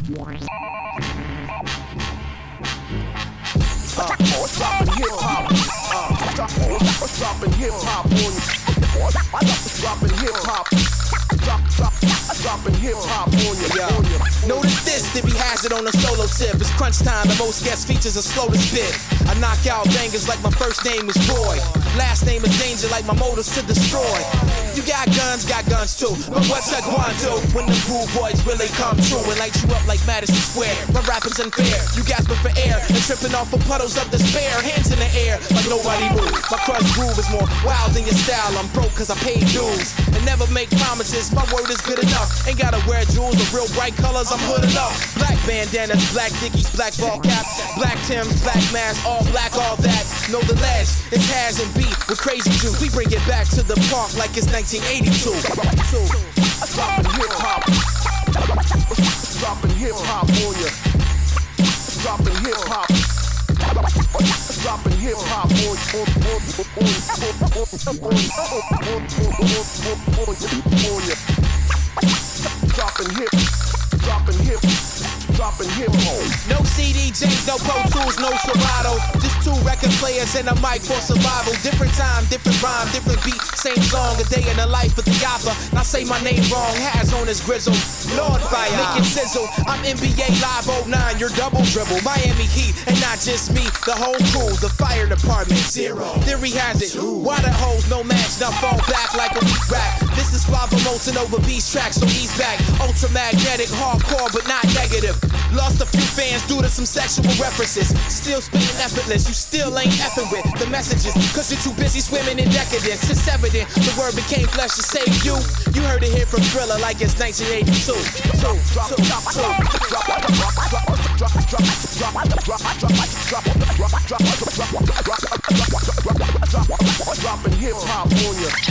Dropping hip hop. Dropping hip hop on you. Dropping hip hop. Dropping hip hop on you. Notice this, Dippy has it on a solo tip. It's crunch time, the most guest features are slow to spit. I knock out bangers like my first name is Roy. Last name is Danger like my motives to destroy. You got guns too. But what's a guanto when the cool boys really come true and light you up like Madison Square? My rapping's unfair. You gasping for air and tripping off of puddles of despair. Hands in the air like nobody move. My crush groove is more wild than your style. I'm broke cause I paid dues and never make promises. My word is good enough. Ain't gotta wear jewels or real bright colors. I'm hood enough. Black bandanas, black dickies, black ball cap, black Timbs, black mask, all black, all that. Know the lash, it's Has and Beat with crazy juice. We bring it back to the park like it's 1982. Dropping hip hop. Dropping hip hop on you. Dropping hip hop. Dropping hip hop on you. Dropping hip hop. No CD James, no Pro Tools, no Serato. Just two record players and a mic for survival. Different time, different rhyme, different beat. Same song, a day in the life of the author. Now say my name wrong, Has on his grizzle. Lord Fire, make it sizzle. I'm NBA Live 09, your double dribble. Miami Heat, and not just me, the whole crew. The fire department, zero. Theory has it. Water holes, no match, now fall back like a weak rap. This is Flava Molten over Beast tracks, so he's back. Ultramagnetic, hardcore, but not negative. Lost a few fans due to some sexual references. Still spitting effortless, you still ain't effing with the messages, cause you're too busy swimming in decadence. It's evident the word became flesh to save you. You heard it here from Thriller like it's 1982. Dropping hip hop on you.